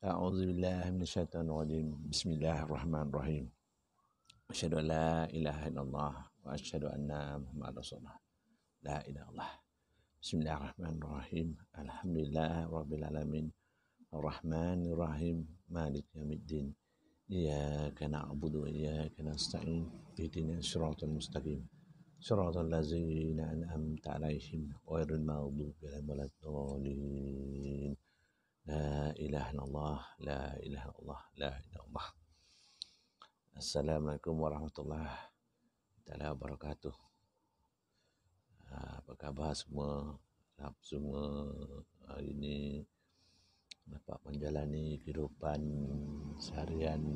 A'udzubillahi minasyaitonirrajim. Bismillahirrahmanirrahim. Asyhadu an la ilaha illallah wa asyhadu anna Muhammadar Rasulullah. La ilaha illallah. Bismillahirrahmanirrahim. Alhamdulillah rabbil alamin. Arrahmanirrahim. Maliki yaumiddin. Iyyaka na'budu wa iyyaka nasta'in. Ihdinas siratal mustaqim. Siratal ladzina an'amta 'alaihim ghairil maghdubi 'alaihim waladdallin. La ilaha illallah, la ilaha illallah, la ilaha illallah. Assalamualaikum warahmatullahi wabarakatuh. Apa khabar semua? Harap semua hari ini dapat menjalani kehidupan seharian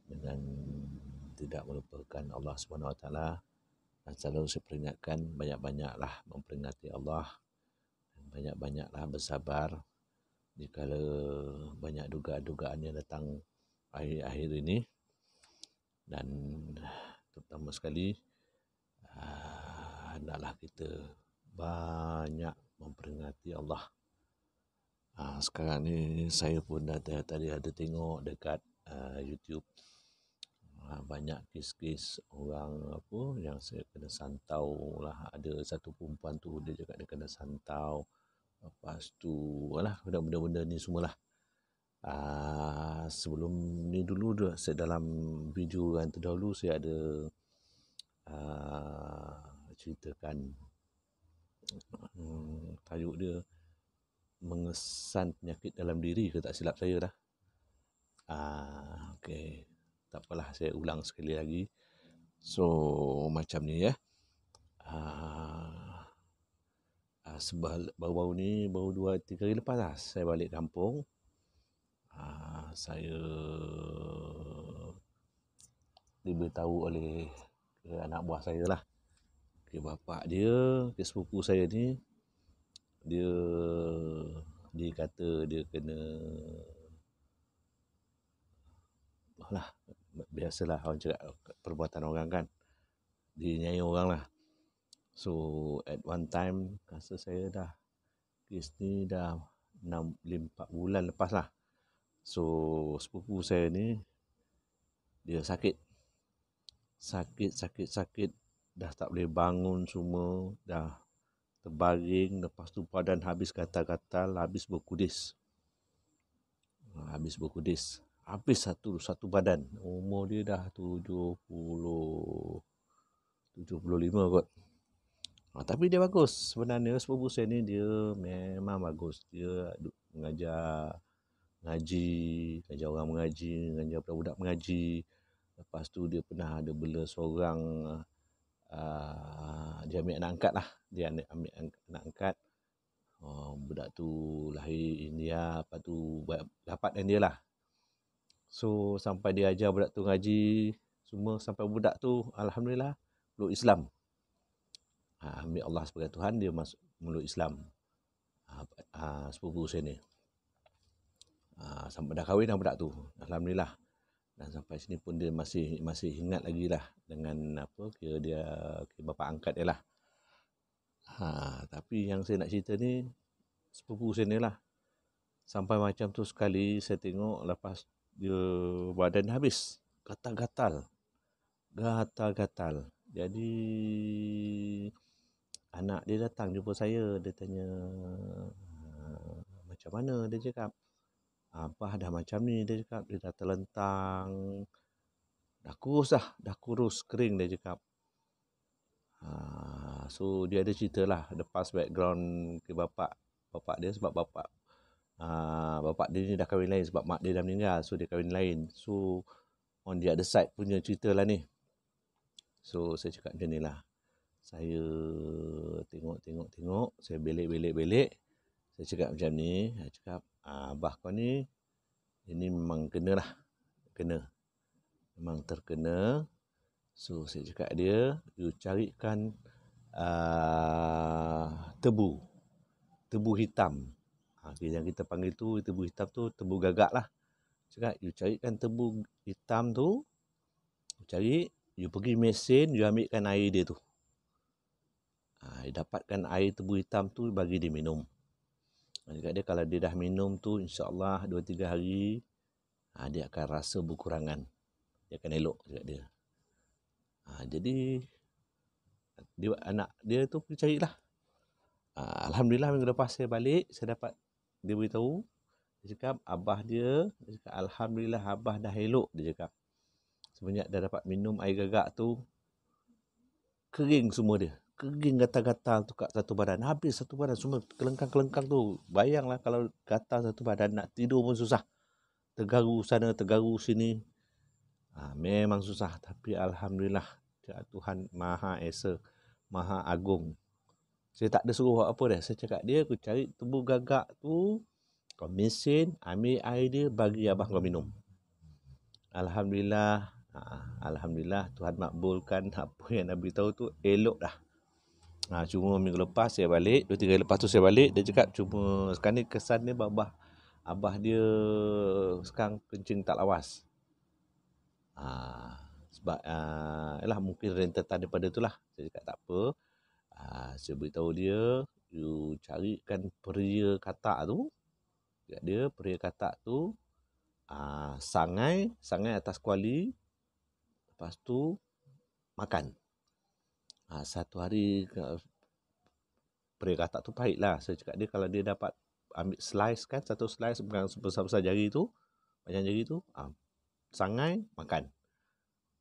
dengan tidak melupakan Allah SWT. Dan selalu saya peringatkan, banyak-banyaklah memperingati Allah dan banyak-banyaklah bersabar jikala banyak dugaan-dugaan yang datang akhir-akhir ini, dan terutama sekali hendaklah kita banyak memperingati Allah. Sekarang ni saya pun tadi ada tengok dekat YouTube, banyak kes-kes orang yang saya kena santau lah. Ada satu perempuan tu dia cakap dia kena santau. Lepas tu benda-benda ni semualah. Sebelum ni dulu saya dalam video yang terdahulu saya ada ceritakan tajuk dia mengesan penyakit dalam diri ke tak silap saya dah. Okey, tak apalah, saya ulang sekali lagi. So macam ni ya. Baru-baru ni, baru 2-3 hari lepas lah, saya balik kampung. Saya diberitahu oleh anak buah saya lah, bapak dia, sepupu saya ni, dia kata dia kena biasalah orang cakap perbuatan orang kan, dinyai orang lah. So at one time rasa saya dah kes ni dah 4 bulan lepas lah. So sepupu saya ni dia sakit, dah tak boleh bangun semua, dah terbaring, lepas tu badan habis gatal-gatal, habis berkudis, habis satu badan. Umur dia dah 75 kot. Tapi dia bagus sebenarnya. Sepupu saya ni dia memang bagus. Dia mengajar orang mengaji, mengajar budak-budak mengaji. Lepas tu dia pernah ada bela seorang, dia ambil anak angkat lah. Dia ambil anak angkat. Budak tu lahir India, lepas tu dapat dengan dia lah. So sampai dia ajar budak tu ngaji semua, sampai budak tu alhamdulillah peluk Islam. Ambil Allah sebagai Tuhan, dia masuk meluk Islam. Sepupu saya ni sampai dah kahwin dengan budak tu, alhamdulillah. Dan sampai sini pun dia masih ingat lagi lah dengan kira dia bapa angkat dia lah. Tapi yang saya nak cerita ni, sepupu saya ni lah, sampai macam tu sekali saya tengok lepas dia badan habis gatal-gatal. Jadi anak dia datang jumpa saya, dia tanya macam mana. Dia cakap abah dah macam ni, dia cakap dia dah terlentang, dah kurus kering, dia cakap. So dia ada cerita lah, the past background ke bapak dia, sebab bapak dia ni dah kahwin lain sebab mak dia dah meninggal, so dia kahwin lain. So on the other side punya cerita lah ni. So saya cakap macam ni lah, saya tengok, saya belik, saya cakap macam ni, saya cakap abah kau ni, ini memang memang terkena. So saya cakap dia, you carikan tebu hitam. Yang kita panggil tu, tebu hitam tu tebu gagak lah. Cakap you carikan tebu hitam tu, you pergi mesin, you ambilkan air dia tu. You dapatkan air tebu hitam tu, bagi dia minum. Cakap dia kalau dia dah minum tu insya-Allah 2-3 hari dia akan rasa berkurangan. Dia akan elok cakap dia. Jadi dia anak dia tu pergi carilah. Alhamdulillah minggu lepas saya balik, saya dapat dia beritahu, dia cakap dia cakap alhamdulillah abah dah elok, dia cakap. Semenjak dah dapat minum air gagak tu, kering semua dia. Kering gatal-gatal tu kat satu badan. Habis satu badan semua kelengkang-kelengkang tu. Bayanglah kalau gatal satu badan, nak tidur pun susah. Tergaru sana, tergaru sini. Memang susah. Tapi alhamdulillah, Tuhan Maha Esa, Maha Agung. Saya tak ada suruh apa dah. Saya cakap dia, aku cari tebu gagak tu, kau mesin, ambil air dia, bagi abah kau minum. Alhamdulillah, Alhamdulillah Tuhan makbulkan apa yang Nabi tahu tu elok dah. Cuma minggu lepas saya balik, 2-3 hari lepas tu saya balik, dia cakap cuma sekarang ni kesan dia abah dia sekarang kencing tak lawas. Sebab yalah mungkin rentetan daripada itulah. Saya cakap tak apa. Saya beritahu dia, you carikan peria katak tu. Dia peria katak tu sangai atas kuali. Lepas tu makan. Satu hari peria katak tu pahit lah. Saya cakap dia kalau dia dapat ambil slice kan, satu slice bukan sebesar-besar jari tu, panjang jari tu, sangai makan.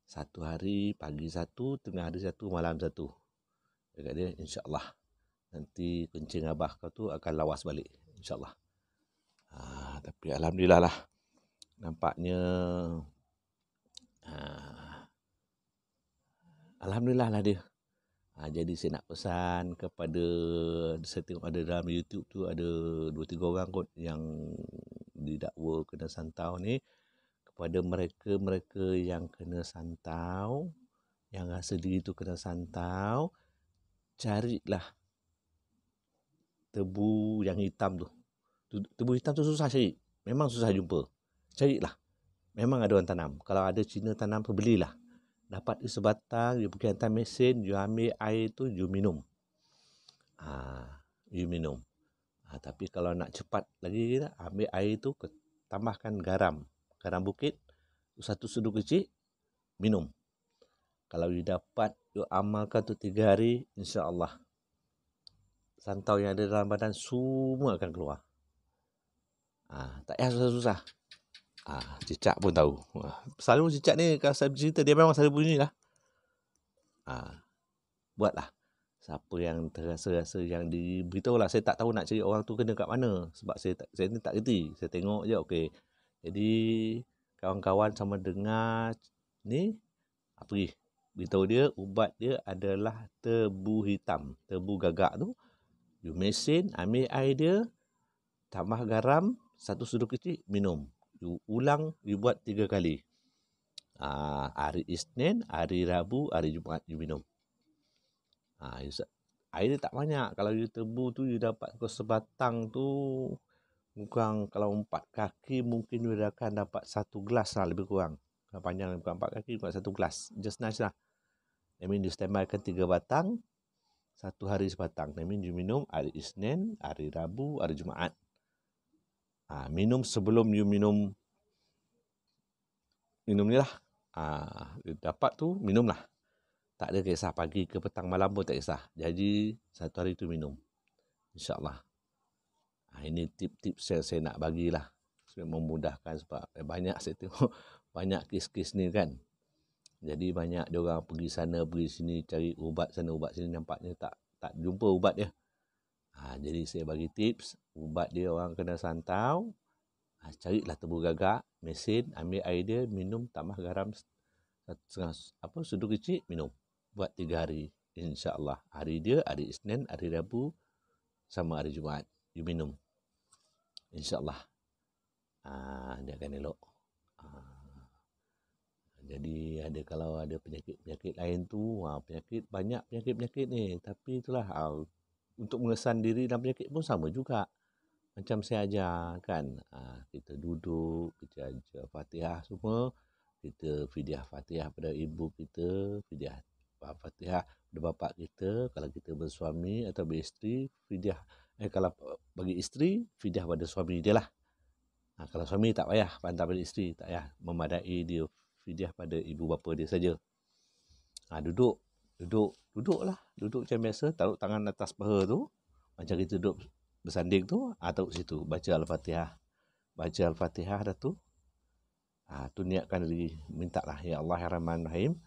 Satu hari pagi satu, tengah hari satu, malam satu. Dia kata dia, insya-Allah nanti kencing abah kau tu akan lawas balik, insya-Allah. Tapi alhamdulillah lah. Nampaknya alhamdulillah lah dia. Jadi saya nak pesan kepada, saya tengok ada dalam YouTube tu ada 2-3 orang kot yang didakwa kena santau ni, kepada mereka-mereka yang kena santau, yang rasa diri tu kena santau, carilah tebu yang hitam tu. Tebu hitam tu susah cari. Memang susah jumpa. Carilah. Memang ada orang tanam. Kalau ada Cina tanam tu, belilah. Dapat sebatang, you pergi hantar mesin, you ambil air tu, you minum. You minum. Tapi kalau nak cepat lagi, ambil air tu, tambahkan garam. Garam bukit, satu sudu kecil, minum. Kalau you dapat, you amalkan tu 3 hari, insya-Allah santau yang ada dalam badan semua akan keluar. Tak payah susah-susah. Cicak pun tahu. Selalu cicak ni kalau saya cerita, dia memang selalu bunyi lah. Buatlah. Siapa yang terasa-rasa yang diberitahu lah. Saya tak tahu nak cari orang tu kena kat mana. Sebab saya ni tak kerti. Saya tengok je, okey. Jadi, kawan-kawan sama dengar ni, pergi. Beritahu dia, ubat dia adalah tebu hitam. Tebu gagak tu. You mesin, ambil air dia, tambah garam, satu sudu kecil, minum. You ulang, you buat 3 kali. Hari Isnin, hari Rabu, hari Jumaat, you minum. Air dia tak banyak. Kalau you tebu tu, you dapat sebatang tu, bukan kalau 4 kaki, mungkin you akan dapat 1 gelas lah lebih kurang. Kalau panjang bukan 4 kaki, bukan 1 gelas. Just nice lah. I mean, you standby kan 3 batang, 1 hari sebatang. I mean, you minum hari Isnin, hari Rabu, hari Jumaat. Minum sebelum you minum ni lah. Dapat tu, minumlah. Tak ada kisah pagi ke petang malam pun tak kisah. Jadi, 1 hari tu minum. InsyaAllah. Ini tip-tip saya nak bagilah. Supaya memudahkan sebab banyak saya tengok, banyak kes-kes ni kan. Jadi, banyak dia orang pergi sana, pergi sini, cari ubat sana, ubat sini. Nampaknya tak jumpa ubat dia. Jadi, saya bagi tips. Ubat dia orang kena santau. Carilah tebu gagak, mesin, ambil air dia, minum, tambah garam setengah sudu kecil, minum. Buat 3 hari. InsyaAllah. Hari dia, hari Isnin, hari Rabu, sama hari Jumaat. You minum. InsyaAllah. Dia akan elok. Jadi, kalau ada penyakit-penyakit lain tu, banyak penyakit-penyakit ni. Tapi itulah, untuk mengesan diri dalam penyakit pun sama juga. Macam saya ajar kan, kita duduk, kita ajar Fatihah semua, kita fidyah Fatihah pada ibu kita, fidyah Fatihah pada bapa kita, kalau kita bersuami atau beristeri, fidyah Kalau bagi isteri, fidyah pada suami dia lah. Kalau suami tak payah hantar pada isteri, tak payah, memadai dia fidyah pada ibu bapa dia saja. Duduklah, duduk macam biasa, taruh tangan atas paha tu, macam kita duduk bersanding tu, taruh situ, baca Al-Fatihah. Baca Al-Fatihah dah tu, tu niatkan diri, minta lah, ya Allah ya Rahman Rahim,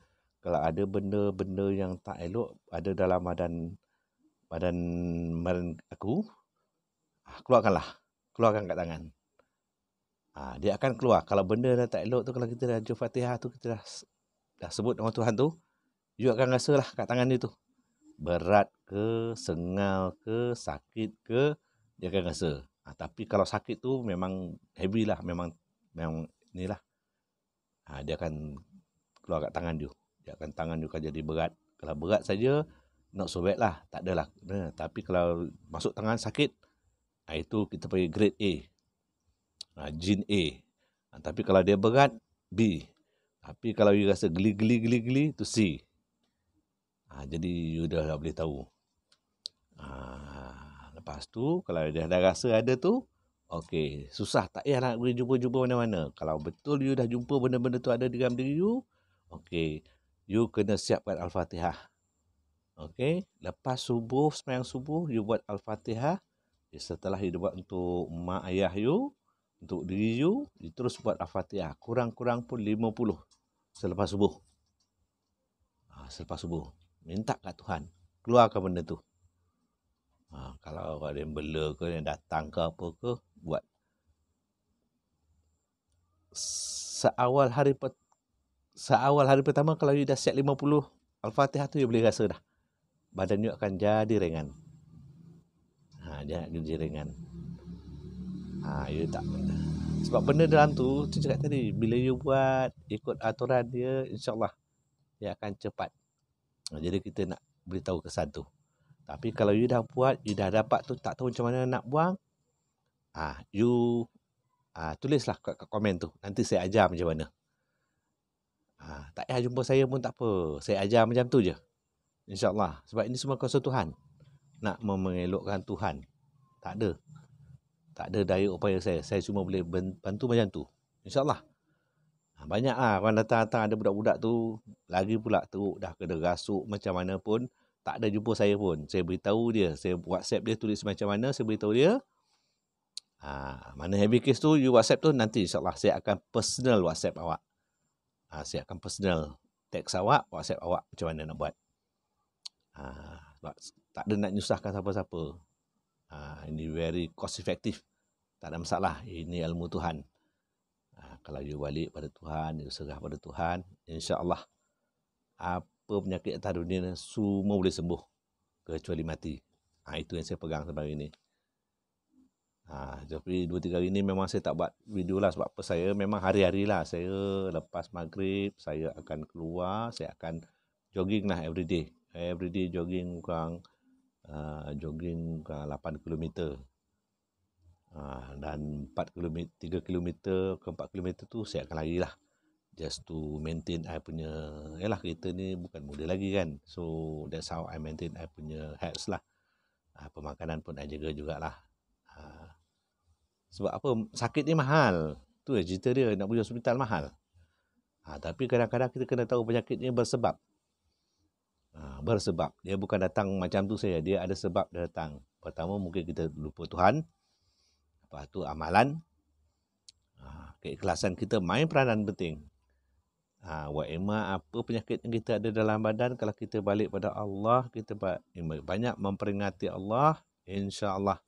kalau ada benda-benda yang tak elok ada dalam badan aku, keluarkan kat tangan. Dia akan keluar. Kalau benda dah tak elok tu, kalau kita dah baca Fatihah tu, kita dah sebut nama Tuhan tu, you akan rasa lah kat tangan dia tu. Berat ke, sengal ke, sakit ke, dia akan rasa. Tapi kalau sakit tu memang heavy lah, memang ni lah. Dia akan keluar kat tangan you. Tangan you akan jadi berat. Kalau berat saja, not so bad lah, tak adalah. Tapi kalau masuk tangan sakit, itu kita panggil grade A. Jin A. Tapi kalau dia berat, B. Tapi kalau you rasa geli, tu C. Jadi you dah boleh tahu. Lepas tu, kalau dia dah rasa ada tu, okey, susah, tak payah nak pergi jumpa-jumpa mana-mana. Kalau betul you dah jumpa benda-benda tu ada dalam diri you, okey, you kena siapkan Al-Fatihah. Okey, lepas subuh, sembahyang subuh, you buat Al-Fatihah. Setelah you buat untuk mak ayah you, untuk diri you terus buat Al-Fatihah. Kurang-kurang pun 50 selepas subuh. Selepas subuh, minta kat Tuhan, keluarkan benda tu. Kalau ada yang bela ke, yang datang ke apa ke, buat. Seawal hari pertama, kalau you dah siap 50 Al-Fatihah tu, you boleh rasa dah badan you akan jadi ringan. Dia nak jadi ringan. You tak, sebab benda dalam tu cakap tadi, bila you buat ikut aturan dia, insyaAllah dia akan cepat. Jadi kita nak beritahu kesan tu. Tapi kalau you dah buat, you dah dapat tu, tak tahu macam mana nak buang, you tulislah kat komen tu, nanti saya ajar macam mana. Tak payah jumpa saya pun tak apa, saya ajar macam tu je, insyaAllah. Sebab ini semua kuasa Tuhan, nak mengelokkan Tuhan. Tak ada daya upaya saya cuma boleh bantu macam tu, insyaAllah. Banyak orang datang ada budak-budak tu, lagi pula teruk dah, kena rasuk macam mana pun, tak ada jumpa saya pun. Saya beritahu dia, saya WhatsApp dia tulis macam mana, saya beritahu dia. Mana heavy case tu, you WhatsApp tu, nanti insyaAllah saya akan personal WhatsApp awak. Saya akan personal text awak, WhatsApp awak macam mana nak buat. Tak ada nak nyusahkan siapa-siapa. Ini very cost effective. Tak ada masalah. Ini ilmu Tuhan. Kalau you balik pada Tuhan, you serah pada Tuhan, insyaAllah apa penyakit atas dunia ni semua boleh sembuh kecuali mati. Itu yang saya pegang sampai hari ini. Tapi 2-3 hari ni memang saya tak buat video lah, sebab apa, saya memang hari-hari lah, saya lepas maghrib saya akan keluar, saya akan jogging lah everyday jogging kurang 8 km. Dan 3 km ke 4 km tu saya akan lari lah, just to maintain I punya, yalah kita ni bukan muda lagi kan, so that's how I maintain I punya health lah. Pemakanan pun I jaga jugalah. Sebab apa, sakit ni mahal, tu cerita dia, nak pergi hospital mahal. Tapi kadang-kadang kita kena tahu penyakit ni bersebab. Bersebab, dia bukan datang macam tu saja, dia ada sebab dia datang. Pertama mungkin kita lupa Tuhan, lepas tu amalan, keikhlasan kita main peranan penting. Apa penyakit yang kita ada dalam badan, kalau kita balik pada Allah, kita banyak memperingati Allah, insya-Allah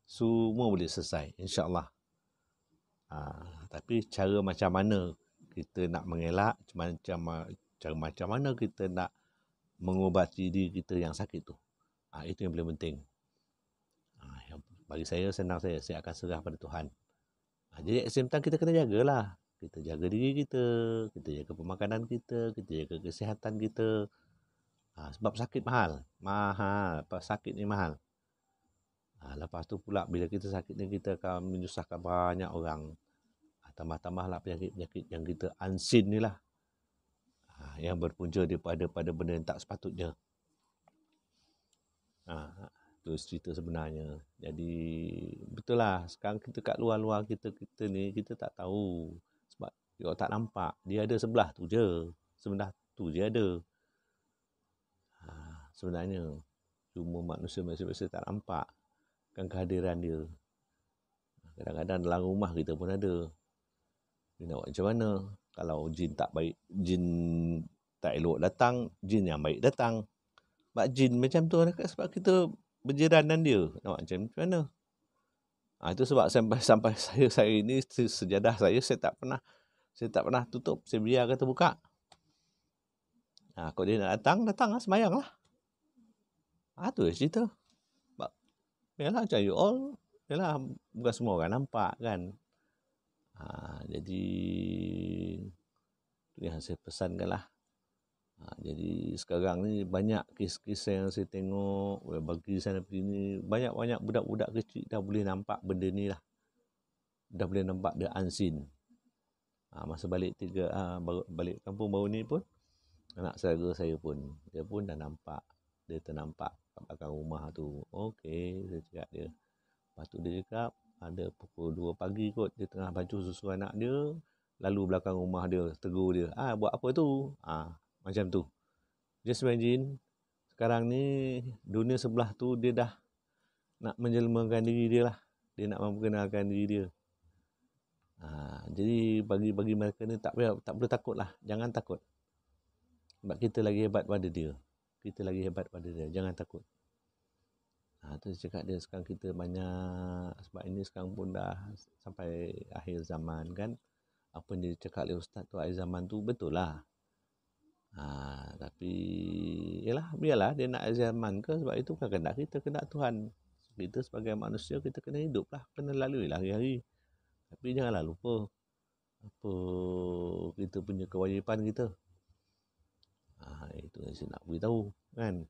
semua boleh selesai, insya-Allah. Tapi cara macam mana kita nak mengelak, cara macam mana kita nak mengubati diri kita yang sakit tu, itu yang paling penting. Bagi saya senang, saya akan serah pada Tuhan. Jadi at the same time kita kena jagalah. Kita jaga diri kita jaga pemakanan kita jaga kesihatan kita. Sebab sakit mahal. Sakit ni mahal. Lepas tu pula bila kita sakit ni, kita akan menyusahkan banyak orang. Tambah-tambahlah penyakit-penyakit yang kita unseen ni lah. Yang berpunca daripada benda yang tak sepatutnya. Itu cerita sebenarnya. Jadi betul lah, sekarang kita kat luar-luar kita ni kita tak tahu sebab dia tak nampak. Dia ada sebelah tu je. Sebelah tu je ada. Sebenarnya cuma manusia biasa tak nampak kan kehadiran dia. Kadang-kadang dalam rumah kita pun ada. Dia nak buat macam mana? Kalau jin tak baik, jin tak elok datang, jin yang baik datang. Sebab jin macam tu sebab kita berjiran dengan dia. Nak buat macam mana? Itu sebab sampai saya ini sejadah saya tak pernah tutup. Saya biarkan terbuka. Kalau dia nak datang lah, semayang lah. Tu cerita. Yalah, macam you all. Yalah, bukan semua orang nampak kan. Jadi, itu yang saya pesankan lah. Jadi, sekarang ni banyak kes-kes yang saya tengok. Bagi sana begini. Banyak-banyak budak-budak kecil dah boleh nampak benda ni lah. Dah boleh nampak the unseen. Masa balik balik kampung baru ni pun, anak saudara saya pun, dia pun dah nampak. Dia ternampak kat belakang rumah tu. Okey, saya cakap dia. Lepas tu dia cakap, ada pukul 2 pagi kot, dia tengah baju susu anak dia, lalu belakang rumah dia, tegur dia. Buat apa tu? Macam tu. Just imagine, sekarang ni, dunia sebelah tu, dia dah nak menjelmakan diri dia lah. Dia nak memperkenalkan diri dia. Jadi bagi mereka ni tak perlu takut lah. Jangan takut. Sebab kita lagi hebat pada dia. Jangan takut. Tu saya cakap dia, sekarang kita banyak, sebab ini sekarang pun dah sampai akhir zaman kan. Apa yang dia cakap oleh Ustaz tu, akhir zaman tu betul lah. Tapi yalah, biarlah dia nak akhir zaman ke, sebab itu bukan kehendak kita, kehendak Tuhan. Kita sebagai manusia, kita kena hidup lah, kena lalui lah hari-hari. Tapi janganlah lupa apa kita punya kewajipan kita. Itu yang saya nak beritahu kan.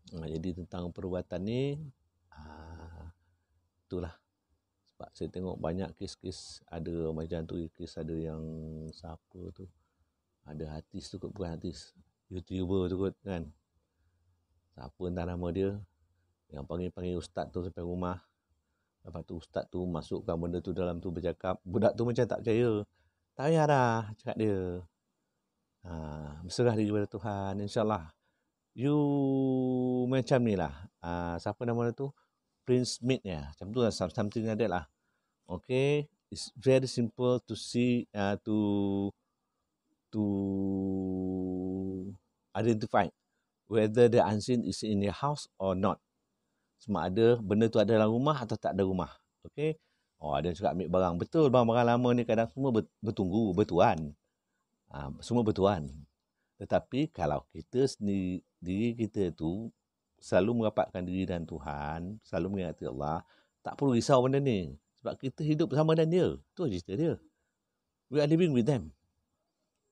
Jadi tentang perubatan ni, itulah. Sebab saya tengok banyak kes-kes ada macam tu, kes ada yang siapa tu, ada artis tu kot, bukan artis, YouTuber tu kot kan. Siapa entah nama dia, yang panggil ustaz tu sampai rumah. Lepas tu ustaz tu masukkan benda tu dalam tu, bercakap. Budak tu macam tak percaya. Tak payah dah, cakap dia. Berserah diri kepada Tuhan, insyaAllah. You macam ni lah. Siapa nama dia tu? Prince Smith ya. Macam tu lah, something like that lah. Okay. It's very simple to see, to identify whether the unseen is in your house or not. Sama ada benda tu ada dalam rumah atau tak ada rumah. Okay. Ada yang cakap ambil barang. Betul, barang-barang lama ni kadang semua bertunggu, bertuan. Semua bertuan. Tetapi kalau kita sendiri, diri kita tu selalu merapatkan diri dengan Tuhan, selalu mengingati Allah, tak perlu risau benda ni. Sebab kita hidup bersama dengan dia. Tu cerita dia. We are living with them.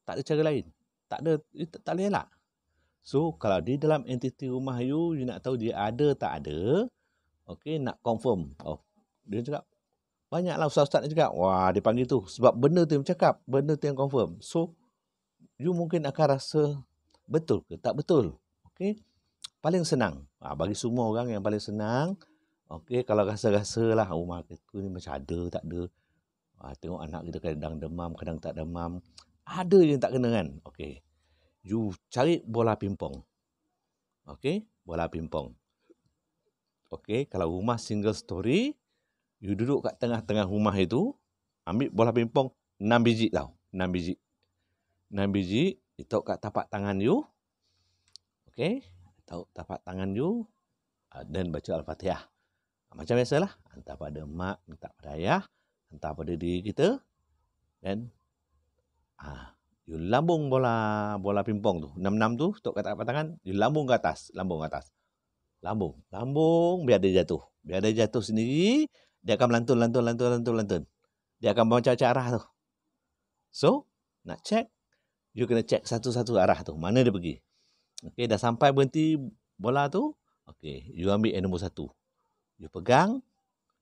Tak ada cara lain. Tak boleh elak. So, kalau di dalam entiti rumah you nak tahu dia ada tak ada, okay, nak confirm. Dia cakap, banyaklah ustaz-ustaz yang cakap, dia panggil tu. Sebab benda tu yang bercakap, benda tu yang confirm. So, you mungkin akan rasa betul ke tak betul. Okay. Paling senang. Bagi semua orang yang paling senang, okay, kalau rasa-rasa lah, rumah kita ni macam ada, tak ada. Tengok anak kita kadang demam, kadang tak demam. Ada yang tak kena kan. Okay. You cari bola pimpong. Okay. Bola pimpong. Okay. Kalau rumah single story, you duduk kat tengah-tengah rumah itu, ambil bola pimpong 6 biji tau. 6 biji. 6 biji, dituk kat tapak tangan you. Okay. Tahu tapak tangan you, dan baca Al-Fatihah. Macam biasalah, hantar pada mak, minta pada ayah, hantar pada diri kita, dan you lambung bola pimpong tu, 6 tu, tok kat tapak tangan, you lambung ke atas, lambung, biar dia jatuh. Biar dia jatuh sendiri, dia akan melantun. Dia akan macam-macam arah tu. So, nak check, you kena check satu-satu arah tu, mana dia pergi. Okay, dah sampai berhenti bola tu, okay, you ambil yang nombor 1. You pegang,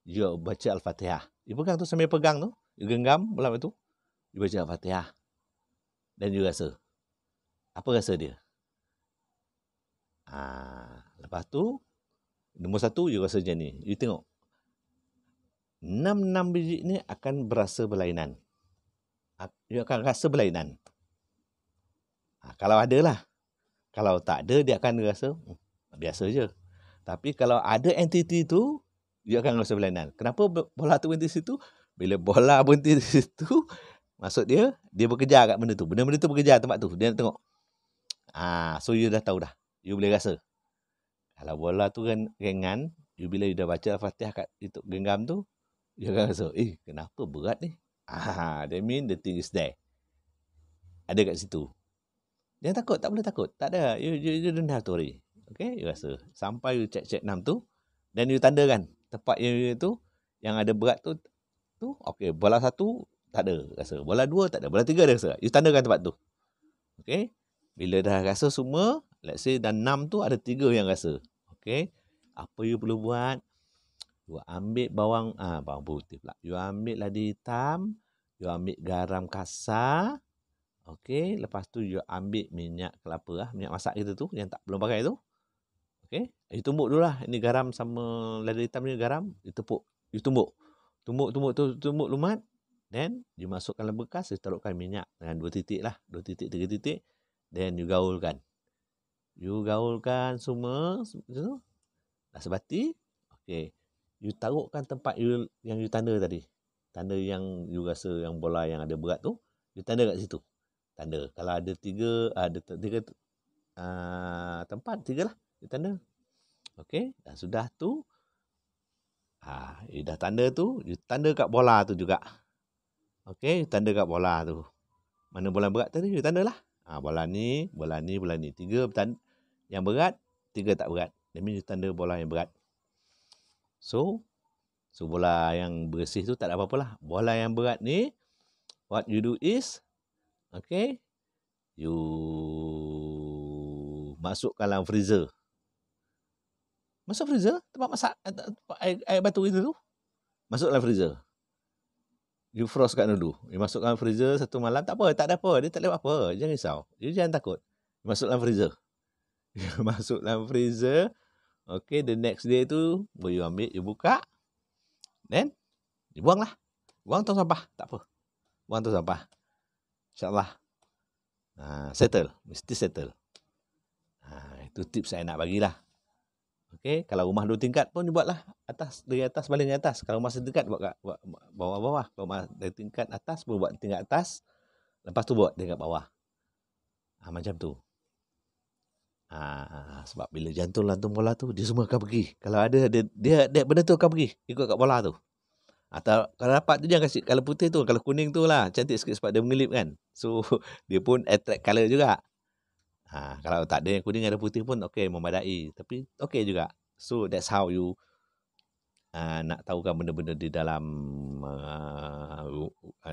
you baca Al-Fatihah. You pegang tu sambil pegang tu, you genggam bola tu, you baca Al-Fatihah. Dan you rasa. Apa rasa dia? Lepas tu, Nombor 1, you rasa macam ni. You tengok. 6 biji ni akan berasa berlainan. You akan rasa berlainan. Kalau ada lah. Kalau tak ada, dia akan rasa biasa je. Tapi kalau ada entiti tu, dia akan rasa berlainan. Kenapa bola tu berhenti situ? Bila bola berhenti di situ, maksud dia bekerja kat benda tu. Benda-benda tu bekerja tempat tu. Dia nak tengok. So you dah tahu dah. You boleh rasa. Kalau bola tu kan ringan, bila you dah baca Al-Fatihah kat itu genggam tu, you akan rasa, kenapa berat ni? That mean the thing is there. Ada kat situ. Jangan takut, tak boleh takut. Tak ada. You don't have to worry. Okay, you rasa. Sampai you check 6 tu, dan you tandakan tempat you tu, yang ada berat tu, okay, bola 1 tak ada rasa. Bola 2 tak ada. Bola 3 ada rasa. You tandakan tempat tu. Okay. Bila dah rasa semua, let's say dah 6 tu ada 3 yang rasa. Okay. Apa you perlu buat? You ambil bawang putih pula. You ambil ladi hitam. You ambil garam kasar. Okay. Lepas tu you ambil minyak kelapa lah. Minyak masak kita tu. Yang tak belum pakai tu. Okay. You tumbuk dulu lah. Ini garam sama ladi hitam ni garam. You tepuk. You tumbuk. Tumbuk lumat. Then you masukkan dalam bekas. You taruhkan minyak dengan 2 titik lah. 2 titik, 3 titik. Then you gaulkan. You gaulkan semua. Dah sebati. Okay. You taruhkan tempat you yang you tanda tadi. Tanda yang you rasa yang bola yang ada berat tu. You tanda kat situ. Tanda. Kalau ada 3 tempat, 3 lah. You tanda. Okay. Dan sudah tu. You dah tanda tu. You tanda kat bola tu juga. Okay. You tanda kat bola tu. Mana bola berat tadi, you tanda lah. Bola ni. 3 yang berat, 3 tak berat. That means you tanda bola yang berat. So bola yang bersih tu tak ada apa-apa lah. Bola yang berat ni, what you do is, okay, you masukkan dalam freezer. Masuk freezer, tempat masak, air batu itu tu. Masuk dalam freezer. You frostkan dulu. You masukkan freezer 1 malam, tak apa, tak ada apa. Dia tak lewat apa. Jangan risau. You jangan takut. You masuk dalam freezer. You masuk dalam freezer. Okay, the next day tu, you ambil, you buka. Then, you buang lah. Buang tong sampah. Tak apa. Buang tong sampah. InsyaAllah. Settle. Mesti settle. Itu tips saya nak bagilah. Okay, kalau rumah 2 tingkat pun you buatlah atas, dari atas baling dari atas. Kalau rumah 1 tingkat buat kat bawah-bawah. Kalau rumah dari tingkat atas pun buat tingkat atas. Lepas tu buat tingkat bawah. Macam tu. Sebab bila jantung lantung bola tu, dia semua akan pergi. Kalau ada, dia benda tu akan pergi. Ikut kat bola tu. Atau kalau dapat tu jangan kasih color putih tu. Kalau kuning tu lah, cantik sikit sebab dia mengelip kan. So, dia pun attract color juga. Kalau tak ada yang kuning ada putih pun okey, memadai. Tapi okey juga. So that's how you nak tahukan benda-benda di dalam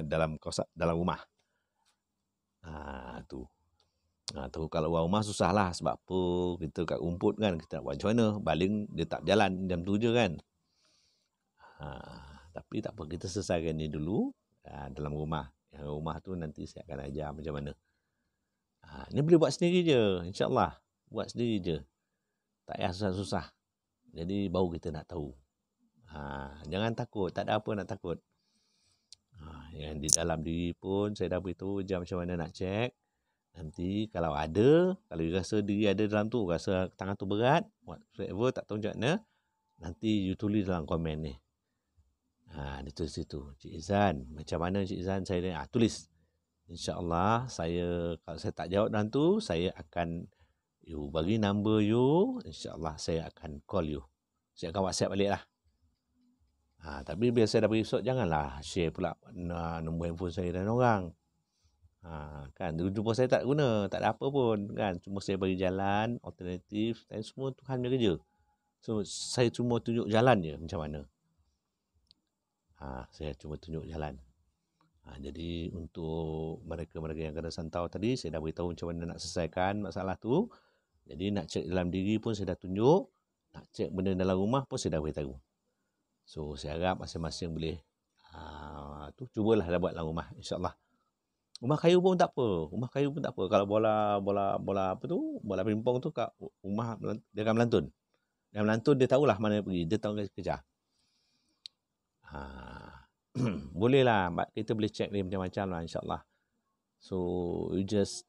dalam rumah. Tu kalau rumah susahlah sebab apa, kita kat rumput kan, kita nak buat macam mana? Baling dia tak berjalan jam tu je kan. Tapi tak apa, kita selesaikan ni dulu dalam rumah. Yang rumah tu nanti saya akan ajar macam mana. Ni boleh buat sendiri je, insyaAllah. Buat sendiri je. Tak payah susah-susah. Jadi baru kita nak tahu. Jangan takut, tak ada apa nak takut. Yang di dalam diri pun saya dah beritahu je macam mana nak cek. Nanti kalau ada, kalau you rasa diri ada dalam tu, rasa tangan tu berat, whatever, tak tahu macam mana, nanti you tulis dalam komen ni. Dia tulis situ. Cik Izan, macam mana Cik Izan? Saya tulis. InsyaAllah, kalau saya tak jawab dalam tu, saya akan, you bagi number you, insyaAllah saya akan call you. Saya akan WhatsApp balik lah. Tapi bila saya dah beri episode, janganlah share pula nombor handphone saya dan orang. Kan, jumpa saya tak guna, tak ada apa pun kan. Cuma saya bagi jalan, alternatif, dan semua Tuhan punya kerja. So, saya cuma tunjuk jalan je macam mana. Saya cuma tunjuk jalan. Jadi untuk mereka-mereka yang kena santau tadi, saya dah beritahu macam mana nak selesaikan masalah tu. Jadi nak cek dalam diri pun saya dah tunjuk. Nak cek benda dalam rumah pun saya dah beritahu. So saya harap masing-masing boleh cubalah dah buat dalam rumah, insyaAllah. Rumah kayu pun tak apa. Kalau bola apa tu, bola pingpong tu kat rumah dia akan melantun. Dan melantun dia tahulah mana pergi. Dia tahu kejar. Boleh lah. Kita boleh check dia macam-macam lah insyaAllah. So, you just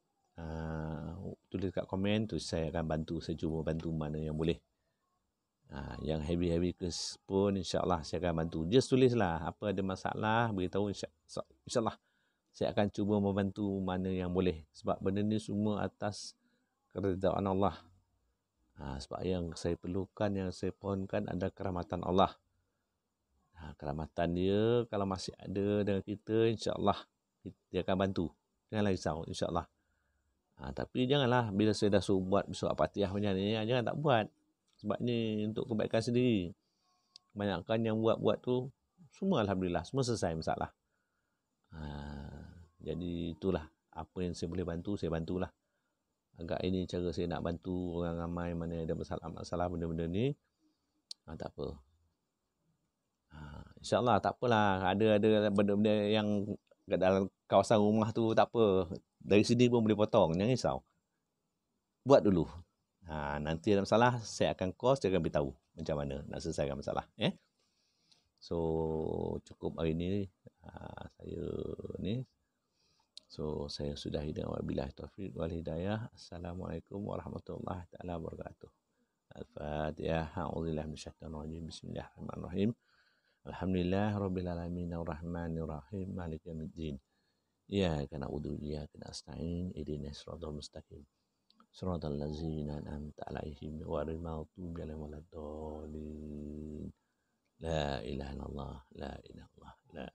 tulis kat komen tu, saya akan bantu. Saya cuba bantu mana yang boleh. Yang heavy-heavy kes pun insyaAllah saya akan bantu. Just tulislah. Apa ada masalah, beritahu insyaAllah. Saya akan cuba membantu mana yang boleh. Sebab benda ni semua atas keridaan Allah. Sebab yang saya perlukan, yang saya pohonkan ada kerahmatan Allah. Kerahmatan dia kalau masih ada dengan kita, insyaAllah dia akan bantu. Janganlah risau, insyaAllah. Tapi janganlah bila saya dah suruh buat surah Fatihah macam ni, jangan tak buat. Sebab ni untuk kebaikan sendiri. Kebanyakan yang buat-buat tu, semua Alhamdulillah, semua selesai masalah. Jadi itulah apa yang saya boleh bantu, saya bantulah. Agak ini cara saya nak bantu orang ramai mana ada masalah benda-benda ni. Tak apa. InsyaAllah tak apalah. Ada benda-benda yang kat dalam kawasan rumah tu tak apa. Dari sini pun boleh potong. Jangan risau. Buat dulu. Nanti ada masalah, saya akan call, saya akan beritahu macam mana nak selesaikan masalah. So, cukup hari ni. Saya ni. So, saya sudahi dengan wabillahi taufiq wal hidayah. Assalamualaikum warahmatullahi taala wabarakatuh. Al-Fatihah. A'udzubillahi minasyaitonir rajim. Bismillahirrahmanirrahim. Alhamdulillah rabbil alamin arrahmanir rahim maliki yaumiddin. Iyyaka na'budu wa iyyaka nasta'in. Ihdinas siratal mustaqim. Siratal ladzina an'amta 'alaihim ghairil maghdubi 'alaihim waladdallin. La ilaha illallah, la ilaha illallah, la